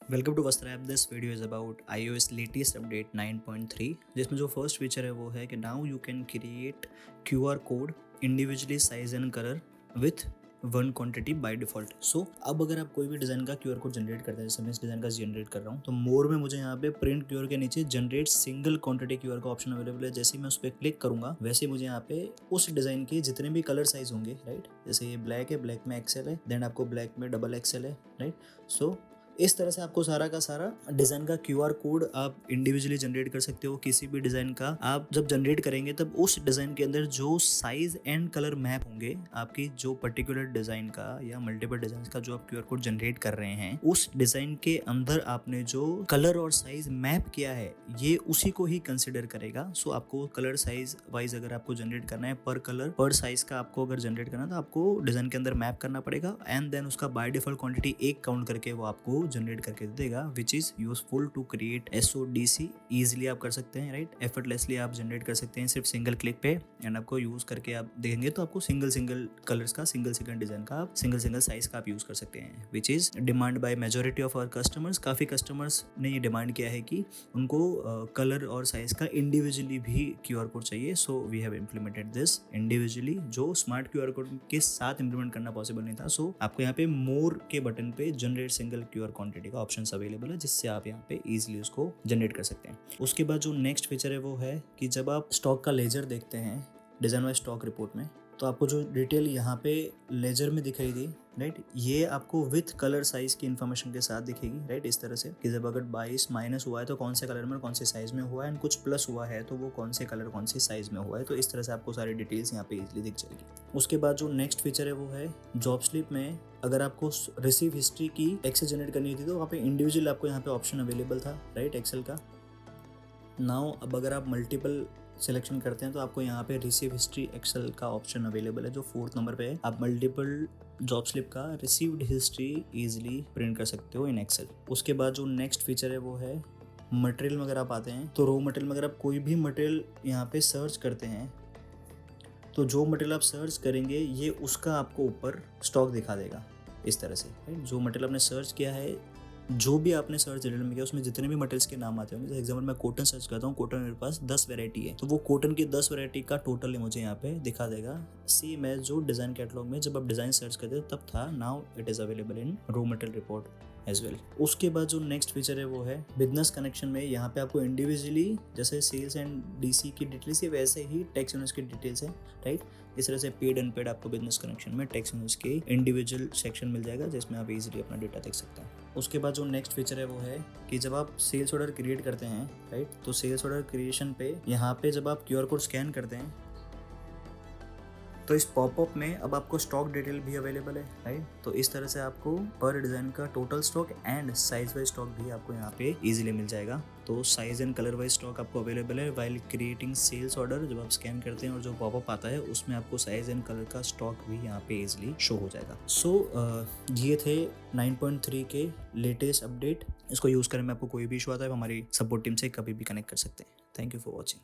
Welcome to Vastra app. This video is about iOS latest update 9.3, जिसमें जो first feature है वो है कि now you can create QR code individually size and colour with one quantity by default. So अब अगर आप कोई भी डिजाइन का QR कोड जनरेट करते हैं, जैसे मैं इस डिजाइन का जनरेट कर रहा हूँ, तो मोर में मुझे यहाँ पे प्रिंट QR के नीचे जनरेट सिंगल क्वांटिटी QR का ऑप्शन अवेलेबल है। जैसे ही मैं उस पर क्लिक करूंगा वैसे मुझे यहाँ पे उस डिजाइन के जितने भी कलर साइज होंगे, राइट, जैसे ये ब्लैक है, ब्लैक में XL है, देन आपको ब्लैक में XXL है, राइट। सो इस तरह से आपको सारा का सारा डिजाइन का QR कोड आप इंडिविजुअली जनरेट कर सकते हो। किसी भी डिजाइन का आप जब जनरेट करेंगे तब उस डिजाइन के अंदर जो साइज एंड कलर मैप होंगे, आपकी जो पर्टिकुलर डिजाइन का या मल्टीपल डिजाइन का जो आप QR कोड जनरेट कर रहे हैं, उस डिजाइन के अंदर आपने जो कलर और साइज मैप किया है ये उसी को ही कंसिडर करेगा। सो आपको कलर साइज वाइज अगर आपको जनरेट करना है, पर कलर पर साइज का आपको अगर जनरेट करना है तो आपको डिजाइन के अंदर मैप करना पड़ेगा एंड देन उसका बाय डिफॉल्ट क्वांटिटी एक काउंट करके वो आपको जनरेट करके देगा, which is useful to create SODC। Easily आप कर सकते हैं, राइट, एफर्टलेसली आप जनरेट कर सकते हैं सिर्फ सिंगल क्लिक पे। एंड आपको यूज करके आप देखेंगे तो आपको सिंगल कलर्स का, सिंगल डिजाइन का, आप सिंगल साइज का आप यूज कर सकते हैं, which is demand by majority of our customers. काफी कस्टमर्स ने ये डिमांड किया है कि उनको कलर और साइज का इंडिविजुअली भी QR कोड चाहिए। So we have implemented this individually, जो स्मार्ट QR कोड के साथ इम्प्लीमेंट करना पॉसिबल नहीं था। सो आपको यहाँ पे मोर के बटन पे जनरेट सिंगल QR क्वांटिटी का ऑप्शंस अवेलेबल है, जिससे आप यहाँ पे इजीली उसको जनरेट कर सकते हैं। उसके बाद जो नेक्स्ट फीचर है वो है कि जब आप स्टॉक का लेजर देखते हैं डिजाइन वाइज स्टॉक रिपोर्ट में, तो आपको जो डिटेल यहाँ पे लेजर में दिखाई दी, राइट, ये आपको विथ कलर साइज की इन्फॉर्मेशन के साथ दिखेगी, राइट, इस तरह से कि जब अगर 22 माइनस हुआ है तो कौन से कलर में और कौन से साइज में हुआ है, एंड कुछ प्लस हुआ है तो वो कौन से कलर कौन से साइज में हुआ है। तो इस तरह से आपको सारी डिटेल्स यहाँ पे इजीली दिख जाएगी। उसके बाद जो नेक्स्ट फीचर है वो है जॉब स्लिप में अगर आपको रिसीव हिस्ट्री की एक्सेल जनरेट करनी थी तो वहाँ पे इंडिविजुअल आपको यहाँ पे ऑप्शन अवेलेबल था, राइट, एक्सेल का। नाउ अब अगर आप मल्टीपल सिलेक्शन करते हैं तो आपको यहाँ पे रिसीव हिस्ट्री एक्सेल का ऑप्शन अवेलेबल है, जो 4th नंबर पे है। आप मल्टीपल जॉब स्लिप का रिसीव्ड हिस्ट्री इजीली प्रिंट कर सकते हो इन एक्सेल। उसके बाद जो नेक्स्ट फीचर है वो है मटेरियल में अगर आप आते हैं तो रो मटेरियल में अगर आप कोई भी मटेरियल यहाँ पे सर्च करते हैं तो जो मटेरियल आप सर्च करेंगे ये उसका आपको ऊपर स्टॉक दिखा देगा इस तरह से, राइट। जो मटेरियल आपने सर्च किया है, जो भी आपने सर्च डिटेल में किया, उसमें जितने भी मटेरियल्स के नाम आते होंगे, जैसे एग्जाम्पल मैं कॉटन सर्च करता हूँ, कॉटन मेरे पास 10 वैरायटी है, तो वो कॉटन की 10 वैरायटी का टोटल मुझे यहाँ पे दिखा देगा। सेम है जो डिजाइन कैटलॉग में जब आप डिजाइन सर्च करते थे तब था, now it is available in raw material report as well. उसके बाद जो नेक्स्ट फीचर है वो है बिजनेस कनेक्शन में। यहाँ पे आपको इंडिविजुअली जैसे सेल्स एंड DC की डिटेल्स है वैसे ही टैक्स यूनिट्स की डिटेल्स है, राइट। इस तरह से पेड अनपेड आपको बिजनेस कनेक्शन में टैक्स यूनिट्स के इंडिविजुअल सेक्शन मिल जाएगा, जिसमें आप इजीली अपना डेटा देख सकते हैं। उसके बाद जो नेक्स्ट फीचर है वो है कि जब आप सेल्स ऑर्डर क्रिएट करते हैं, राइट, तो सेल्स ऑर्डर क्रिएशन पे यहाँ पे जब आप QR कोड स्कैन करते हैं तो इस पॉपअप में अब आपको स्टॉक डिटेल भी अवेलेबल है, राइट। तो इस तरह से आपको पर डिजाइन का total stock and size wise stock भी आपको यहाँ पे इजीली मिल जाएगा। तो size and colour wise stock आपको अवेलेबल है वाइल क्रिएटिंग सेल्स ऑर्डर। जब आप स्कैन करते हैं और जो पॉपअप आता है उसमें आपको साइज एंड कलर का स्टॉक भी यहाँ पे इजीली शो हो जाएगा। सो ये थे 9.3 के लेटेस्ट अपडेट। इसको यूज करने में आपको कोई भी इशू आता है हमारी सपोर्ट टीम से कभी भी कनेक्ट कर सकते हैं। Thank you for watching.